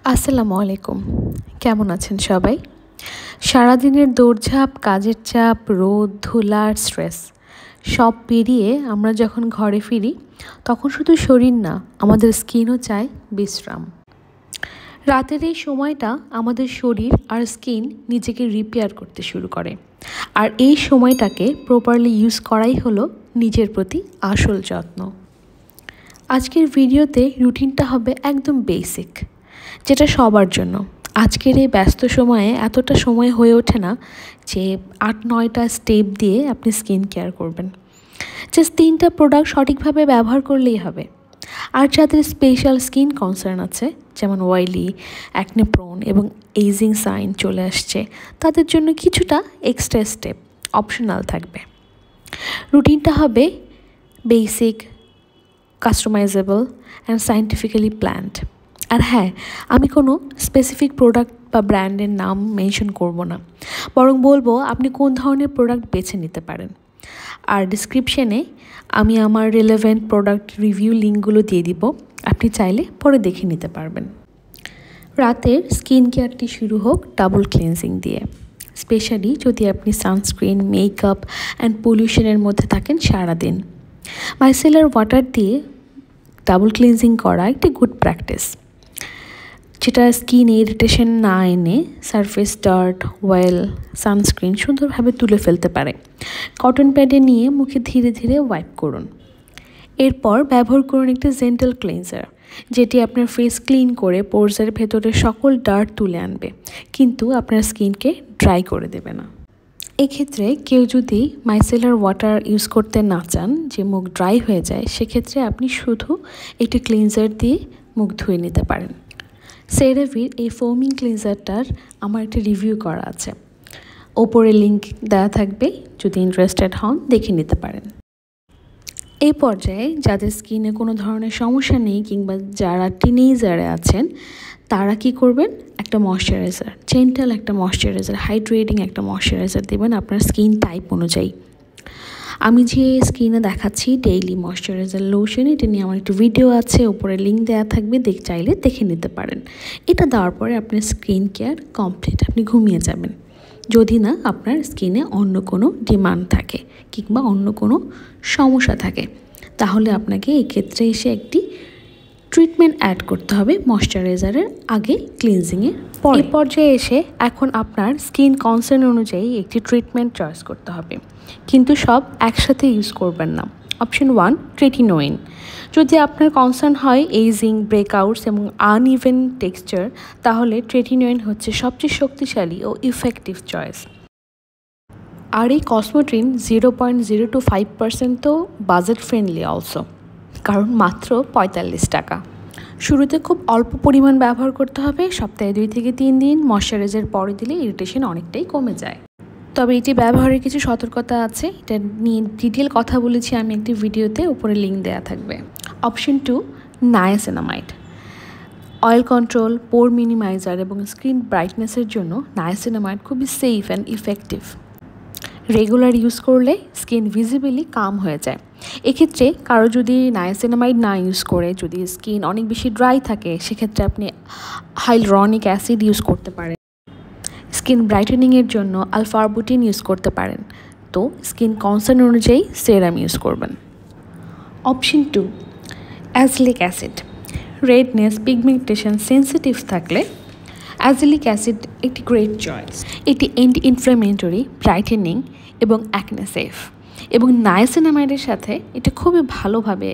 আসসালামু আলাইকুম। কেমন আছেন সবাই? সারাদিনের দৌড়ঝাঁপ, কাজের চাপ, রোদ, ধুলা আর স্ট্রেস সব পেরিয়ে আমরা যখন ঘরে ফিরি তখন শুধু শরীর না, আমাদের স্কিনও চায় বিশ্রাম। রাতের এই সময়টা আমাদের শরীর আর স্কিন নিজেকে রিপেয়ার করতে শুরু করে, আর এই সময়টাকে প্রপারলি ইউজ করাই হলো নিজের প্রতি আসল যত্ন। আজকের ভিডিওতে রুটিনটা হবে একদম বেসিক, যেটা সবার জন্য। আজকের এই ব্যস্ত সময়ে এতটা সময় হয়ে ওঠে না যে ৮-৯টা স্টেপ দিয়ে আপনি স্কিন কেয়ার করবেন। জাস্ট 3টা প্রোডাক্ট সঠিকভাবে ব্যবহার করলেই হবে। আর যাদের স্পেশাল স্কিন কনসার্ন আছে, যেমন অয়েলি, অ্যাকনে প্রোন এবং এজিং সাইন চলে আসছে, তাদের জন্য কিছুটা এক্সট্রা স্টেপ অপশনাল থাকবে। রুটিনটা হবে basic, customisable and scientifically planned. আর হ্যাঁ, আমি কোনো স্পেসিফিক প্রোডাক্ট বা ব্র্যান্ডের নাম মেনশন করব না, বরং বলবো আপনি কোন ধরনের প্রোডাক্ট বেছে নিতে পারেন। আর ডিসক্রিপশনে আমি আমার রিলেভেন্ট প্রোডাক্ট রিভিউ লিঙ্কগুলো দিয়ে দিব, আপনি চাইলে পরে দেখে নিতে পারবেন। রাতের স্কিন কেয়ারটি শুরু হোক ডাবল ক্লিনজিং দিয়ে, স্পেশালি যদি আপনি সানস্ক্রিন, মেকআপ অ্যান্ড পলিউশনের মধ্যে থাকেন সারাদিন। মাইসেলার ওয়াটার দিয়ে ডাবল ক্লিনজিং করা একটি গুড প্র্যাকটিস, যেটা স্কিনে ইরিটেশন না এনে সারফেস ডার্ট, অয়েল, সানস্ক্রিন সুন্দরভাবে তুলে ফেলতে পারে। কটন প্যাডে নিয়ে মুখে ধীরে ধীরে ওয়াইপ করুন। এরপর ব্যবহার করুন একটি জেন্টাল ক্লিনজার, যেটি আপনার ফেস ক্লিন করে পোরসের ভেতরে সকল ডার্ট তুলে আনবে, কিন্তু আপনার স্কিনকে ড্রাই করে দেবে না। এক্ষেত্রে কেউ যদি মাইসেলার ওয়াটার ইউজ করতে না চান, যে মুখ ড্রাই হয়ে যায়, সেক্ষেত্রে আপনি শুধু একটি ক্লিনজার দিয়ে মুখ ধুয়ে নিতে পারেন। সেরাভির এই ফোমিং ক্লিনজারটার আমার একটা রিভিউ করা আছে, ওপরে লিঙ্ক দেওয়া থাকবে, যদি ইন্টারেস্টেড হন দেখে নিতে পারেন। এই পর্যায়ে যাদের স্কিনে কোনো ধরনের সমস্যা নেই কিংবা যারা টিনেজারে আছেন, তারা কি করবেন, একটা ময়শ্চারাইজার, জেন্টাল একটা ময়শ্চারাইজার, হাইড্রেটিং একটা ময়শ্চারাইজার দেবেন আপনার স্কিন টাইপ অনুযায়ী। আমি যে স্কিনে দেখাচ্ছি ডেইলি ময়শ্চারাইজার লোশন, এটা নিয়ে আমার একটি ভিডিও আছে, উপরে লিঙ্ক দেওয়া থাকবে, চাইলে দেখে নিতে পারেন। এটা দেওয়ার পরে আপনার স্কিন কেয়ার কমপ্লিট, আপনি ঘুমিয়ে যাবেন। যদি না আপনার স্কিনে অন্য কোনো ডিমান্ড থাকে কিংবা অন্য কোনো সমস্যা থাকে, তাহলে আপনাকে এক্ষেত্রে এসে একটি ট্রিটমেন্ট অ্যাড করতে হবে ময়শ্চারাইজারের আগে, ক্লিনজিংয়ের পর। এই পর্যায়ে এসে এখন আপনার স্কিন কনসার্ন অনুযায়ী একটি ট্রিটমেন্ট চয়েস করতে হবে, কিন্তু সব একসাথে ইউজ করবেন না। অপশন 1, ট্রেটিনোইন। যদি আপনার কনসার্ন হয় এজিং, ব্রেকআউটস এবং আনইভেন টেক্সচার, তাহলে ট্রেটিনোইন হচ্ছে সবচেয়ে শক্তিশালী ও ইফেক্টিভ চয়েস। আর এই কসমোট্রিন 0.025% তো বাজেট ফ্রেন্ডলি অলসো, কারণ মাত্র 45 টাকা। শুরুতে খুব অল্প পরিমাণ ব্যবহার করতে হবে, সপ্তাহে 2 থেকে 3 দিন। ময়শ্চারাইজার পরে দিলে ইরিটেশন অনেকটাই কমে যায়। তবে এটি ব্যবহারের কিছু সতর্কতা আছে, এটা নিয়ে ডিটেল কথা বলেছি আমি একটি ভিডিওতে, উপরে লিঙ্ক দেওয়া থাকবে। Option 2, niacinamide. অয়েল কন্ট্রোল, পোর মিনিমাইজার এবং স্কিন ব্রাইটনেসের জন্য নায়াসিনামাইড খুবই safe and effective. Regular use করলে স্কিন ভিজিবলি কাম হয়ে যায়। এক্ষেত্রে কারো যদি নায়াসিনামাইড না ইউজ করে, যদি স্কিন অনেক বেশি ড্রাই থাকে, সেক্ষেত্রে আপনি হাইলুরনিক অ্যাসিড ইউজ করতে পারেন। স্কিন ব্রাইটেনিংয়ের জন্য আলফা-আরবুটিন ইউজ করতে পারেন। তো স্কিন কনসার্ন অনুযায়ী সেরাম ইউজ করবেন। Option 2, azelaic acid. Redness, pigmentation sensitive থাকলে অ্যাজলিক অ্যাসিড একটি গ্রেট চয়েস। এটি অ্যান্টি ইনফ্ল্যামেটরি, ব্রাইটেনিং এবং অ্যাকনে সেফ, এবং নায়াসিনামাইডের সাথে এটা খুবই ভালোভাবে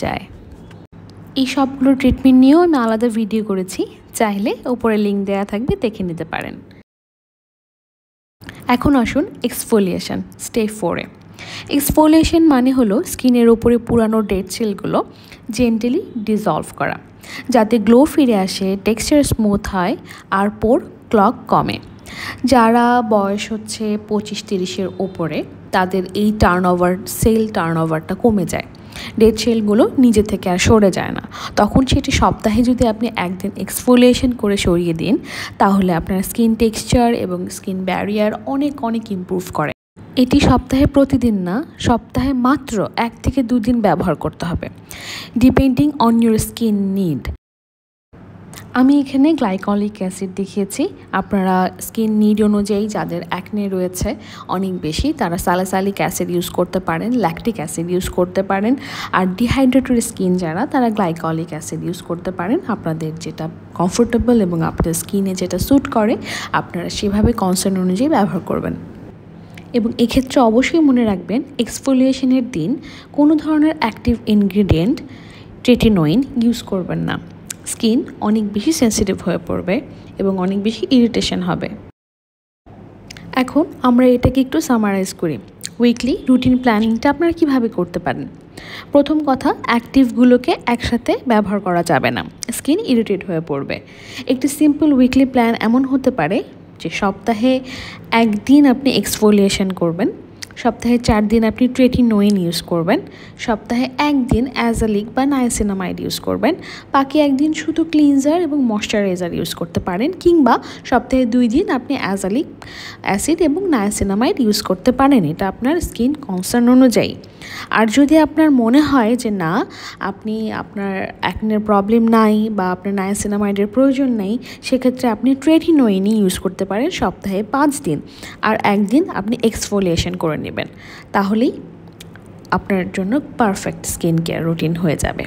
যায়। এই সবগুলো ট্রিটমেন্ট নিয়েও আমি আলাদা ভিডিও করেছি, চাইলে উপরে লিঙ্ক দেওয়া থাকবে, দেখে নিতে পারেন। এখন আসুন এক্সফোলিয়েশন, স্টেপ 4-এ। এক্সফোলিয়েশন মানে হলো স্কিনের ওপরে পুরানো ডেড সেলগুলো জেন্টালি ডিজলভ করা, যাতে গ্লো ফিরে আসে, টেক্সচার স্মুথ হয় আর পোর ক্লগ কমে। যারা বয়স হচ্ছে 25-30-এর ওপরে, তাদের এই সেল টার্নওভারটা কমে যায়, ডেড সেলগুলো নিজে থেকে আর সরে যায় না। তখন সেটি সপ্তাহে যদি আপনি একদিন এক্সফোলিয়েশন করে সরিয়ে দিন, তাহলে আপনার স্কিন টেক্সচার এবং স্কিন ব্যারিয়ার অনেক ইমপ্রুভ করে। এটি সপ্তাহে প্রতিদিন না, সপ্তাহে মাত্র 1 থেকে 2 দিন ব্যবহার করতে হবে, depending on your skin need. আমি এখানে গ্লাইকলিক অ্যাসিড দেখিয়েছি। আপনারা স্কিন নিড অনুযায়ী যাদের অ্যাকনে রয়েছে অনেক বেশি, তারা স্যালিসাইলিক অ্যাসিড ইউজ করতে পারেন, ল্যাকটিক অ্যাসিড ইউজ করতে পারেন। আর ডিহাইড্রেটেড স্কিন যারা, তারা গ্লাইকলিক অ্যাসিড ইউজ করতে পারেন। আপনাদের যেটা কমফোর্টেবল এবং আপনাদের স্কিনে যেটা স্যুট করে আপনারা সেভাবে কনসার্ন অনুযায়ী ব্যবহার করবেন। এবং এক্ষেত্রে অবশ্যই মনে রাখবেন, এক্সফোলিয়েশনের দিন কোনো ধরনের অ্যাক্টিভ ইনগ্রিডিয়েন্ট ট্রেটিনোইন ইউজ করবেন না। স্কিন অনেক বেশি সেন্সিটিভ হয়ে পড়বে এবং অনেক বেশি ইরিটেশন হবে। এখন আমরা এটাকে একটু সামারাইজ করি। উইকলি রুটিন প্ল্যানিংটা আপনারা কিভাবে করতে পারেন। প্রথম কথা, অ্যাক্টিভগুলোকে একসাথে ব্যবহার করা যাবে না, স্কিন ইরিটেট হয়ে পড়বে। একটি সিম্পল উইকলি প্ল্যান এমন হতে পারে যে সপ্তাহে একদিন আপনি এক্সফোলিয়েশন করবেন, সপ্তাহে 4 দিন আপনি ট্রেটিনোইন ইউজ করবেন, সপ্তাহে একদিন অ্যাজালিক বা নায়াসিনামাইড ইউজ করবেন, বাকি একদিন শুধু ক্লিনজার এবং ময়শ্চারাইজার ইউজ করতে পারেন, কিংবা সপ্তাহে 2 দিন আপনি অ্যাজালিক অ্যাসিড এবং নায়াসিনামাইড ইউজ করতে পারেন। এটা আপনার স্কিন কনসার্ন অনুযায়ী। আর যদি আপনার মনে হয় যে না, আপনার অ্যাকনের প্রবলেম নাই বা আপনার নায়াসিনামাইডের প্রয়োজন নেই, সেক্ষেত্রে আপনি ট্রেটিনোইনই ইউজ করতে পারেন সপ্তাহে 5 দিন, আর একদিন আপনি এক্সফোলিয়েশন করে নেবেন। তাহলেই আপনার জন্য পারফেক্ট স্কিন কেয়ার রুটিন হয়ে যাবে।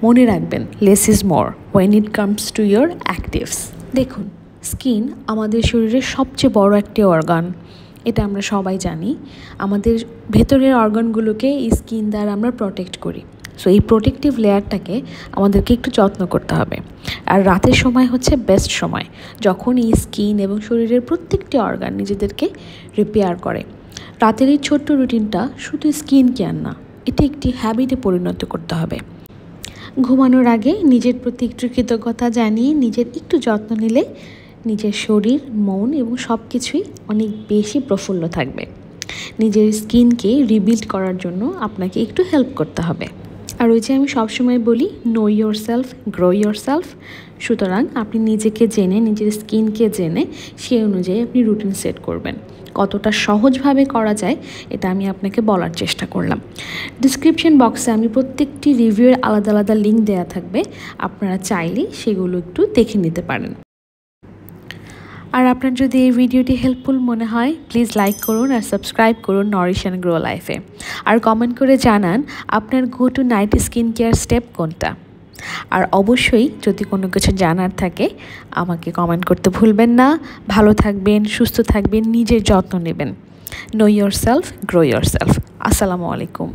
মনে রাখবেন, less is more when it comes to your actives. দেখুন, স্কিন আমাদের শরীরের সবচেয়ে বড় একটি অর্গান, এটা আমরা সবাই জানি। আমাদের ভেতরের অর্গানগুলোকে এই স্কিন দ্বারা আমরা প্রোটেক্ট করি। সো এই প্রোটেক্টিভ লেয়ারটাকে আমাদেরকে একটু যত্ন করতে হবে। আর রাতের সময় হচ্ছে বেস্ট সময়, যখন এই স্কিন এবং শরীরের প্রত্যেকটি অর্গান নিজেদেরকে রিপেয়ার করে। রাতের এই ছোট্ট রুটিনটা শুধু স্কিন কেয়ার না, এটি একটি হ্যাবিটে পরিণত করতে হবে। ঘুমানোর আগে নিজের প্রতি একটু কৃতজ্ঞতা জানিয়ে নিজের একটু যত্ন নিলে নিজের শরীর, মন এবং সব কিছুই অনেক বেশি প্রফুল্ল থাকবে। নিজের স্কিনকে রিবিল্ড করার জন্য আপনাকে একটু হেল্প করতে হবে। আর ওই যে আমি সবসময় বলি, know your self, grow your self. সুতরাং আপনি নিজেকে জেনে, নিজের স্কিনকে জেনে সেই অনুযায়ী আপনি রুটিন সেট করবেন। কতটা সহজভাবে করা যায় এটা আমি আপনাকে বলার চেষ্টা করলাম। ডিসক্রিপশন বক্সে আমি প্রত্যেকটি রিভিউয়ের আলাদা আলাদা লিঙ্ক দেওয়া থাকবে, আপনারা চাইলে সেগুলো একটু দেখে নিতে পারেন। আর আপনার যদি এই ভিডিওটি হেল্পফুল মনে হয়, প্লিজ লাইক করুন আর সাবস্ক্রাইব করুন নারিশ অ্যান্ড গ্রো লাইফে। আর কমেন্ট করে জানান আপনার go to night skin care step কোনটা। আর অবশ্যই যদি কোনো কিছু জানার থাকে আমাকে কমেন্ট করতে ভুলবেন না। ভালো থাকবেন, সুস্থ থাকবেন, নিজের যত্ন নেবেন। Know your self, grow your self. আসসালামু আলাইকুম।